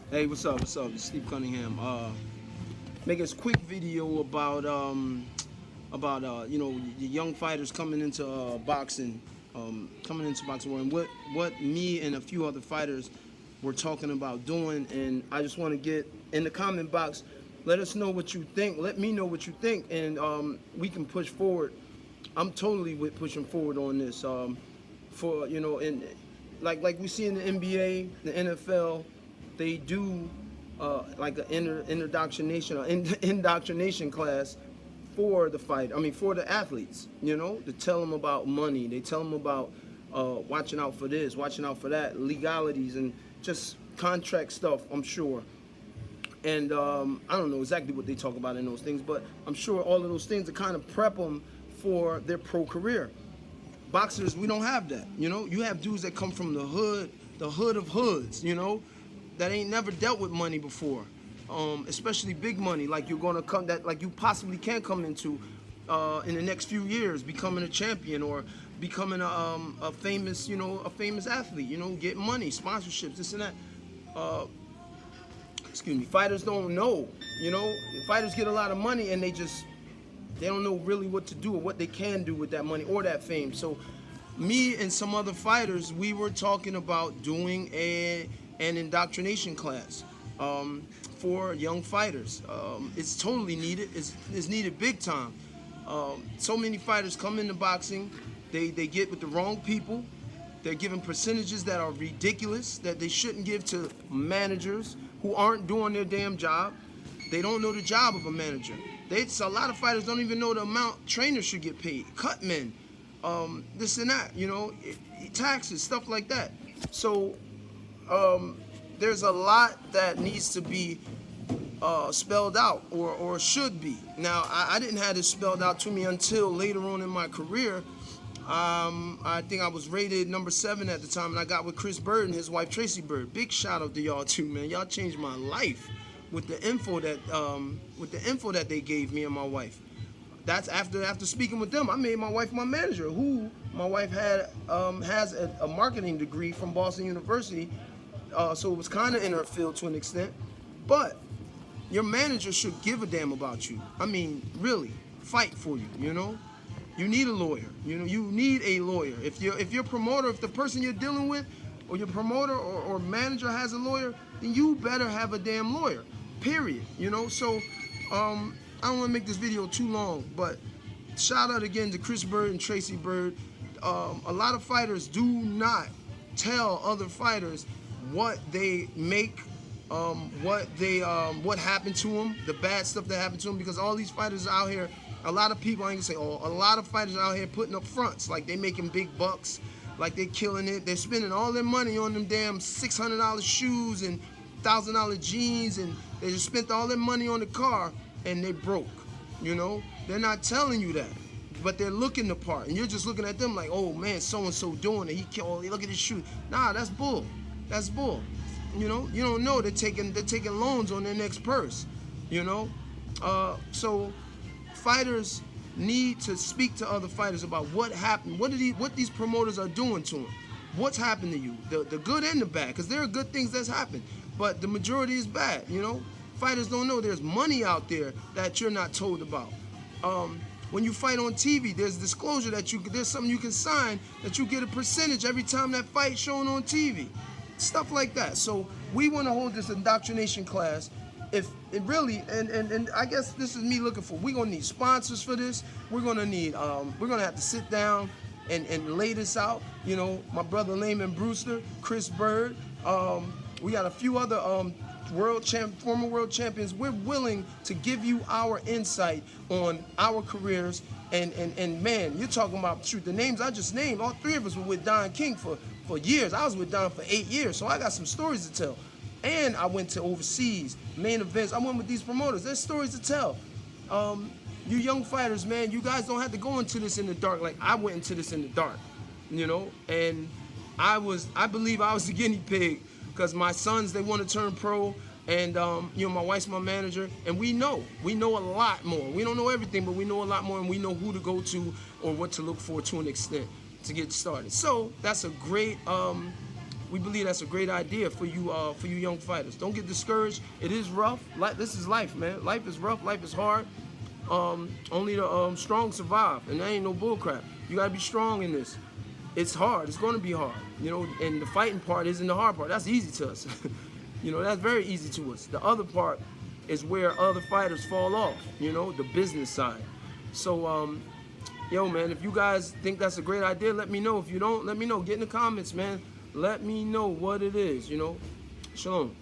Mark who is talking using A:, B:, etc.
A: Hey, what's up? What's up? It's Steve Cunningham. Making this quick video about the young fighters coming into boxing, world, and what me and a few other fighters were talking about doing. And I just want to get in the comment box. Let us know what you think. Let me know what you think, and we can push forward. I'm totally with pushing forward on this. For and like we see in the NBA, the NFL, they do like an indoctrination class for the fight. I mean, for the athletes. To tell them about money. They tell them about watching out for this, watching out for that, legalities, and just contract stuff. I'm sure. And I don't know exactly what they talk about in those things, but I'm sure all of those things to kind of prep them for their pro career. Boxers, we don't have that. You have dudes that come from the hood of hoods, that ain't never dealt with money before, especially big money, like you're gonna come, that like you possibly can come into in the next few years, becoming a champion or becoming a famous athlete, get money, sponsorships, this and that. Excuse me. Fighters don't know, fighters get a lot of money and they don't know really what to do or what they can do with that money or that fame. So me and some other fighters, we were talking about doing an indoctrination class for young fighters. It's totally needed. It's needed big time. So many fighters come into boxing, they get with the wrong people. They're given percentages that are ridiculous, that they shouldn't give to managers who aren't doing their damn job. They don't know the job of a manager. A lot of fighters don't even know the amount trainers should get paid, cut men, this and that, taxes, stuff like that. So there's a lot that needs to be spelled out or should be. Now, I didn't have this spelled out to me until later on in my career. I think I was rated number 7 at the time, and I got with Chris Bird and his wife Tracy Bird. Big shout out to y'all too, man. Y'all changed my life with the info that they gave me and my wife. That's after speaking with them, I made my wife my manager. Who my wife had has a marketing degree from Boston University, so it was kind of in her field to an extent. But your manager should give a damn about you. I mean, really, fight for you. You need a lawyer. You need a lawyer. If your promoter, if the person you're dealing with, or your promoter or manager has a lawyer, then you better have a damn lawyer. Period. So I don't want to make this video too long, but shout out again to Chris Bird and Tracy Bird. A lot of fighters do not tell other fighters what they make, what happened to them, the bad stuff that happened to them, because all these fighters out here. A lot of people, I ain't gonna say all, a lot of fighters out here putting up fronts like they making big bucks, like they killing it. They're spending all their money on them damn $600 shoes and $1,000 jeans, and they just spent all their money on the car and they broke. They're not telling you that, but they're looking the part, and you're just looking at them like, oh man, so and so doing it. Look at his shoe. Nah, that's bull. That's bull. You don't know they're taking loans on their next purse. So fighters need to speak to other fighters about what happened, what these promoters are doing to them, what's happened to you, the good and the bad, because there are good things that's happened, but the majority is bad. Fighters don't know there's money out there that you're not told about. When you fight on TV, there's disclosure that there's something you can sign that you get a percentage every time that fight's shown on TV, stuff like that. So we want to hold this indoctrination class. If it really, and I guess this is me looking for, we're gonna need sponsors for this. We're gonna have to sit down and lay this out. My brother Layman Brewster, Chris Bird, we got a few other former world champions. We're willing to give you our insight on our careers, and man, you're talking about, shoot, the names I just named, all 3 of us were with Don King for years. I was with Don for 8 years, so I got some stories to tell. And I went to overseas, main events. I went with these promoters. There's stories to tell. You young fighters, man, you guys don't have to go into this in the dark like I went into this in the dark, And I believe I was the guinea pig, because my sons, they want to turn pro, and my wife's my manager, and we know a lot more. We don't know everything, but we know a lot more, and we know who to go to or what to look for to an extent to get started. So that's a great we believe that's a great idea for you young fighters. Don't get discouraged. It is rough. This is life, man. Life is rough. Life is hard. Only the strong survive, and that ain't no bullcrap. You gotta be strong in this. It's hard. It's gonna be hard, you know. And the fighting part isn't the hard part. That's easy to us. You know, that's very easy to us. The other part is where other fighters fall off. You know, the business side. So, yo, man, if you guys think that's a great idea, let me know. If you don't, let me know. Get in the comments, man. Let me know what it is. You know. Shalom.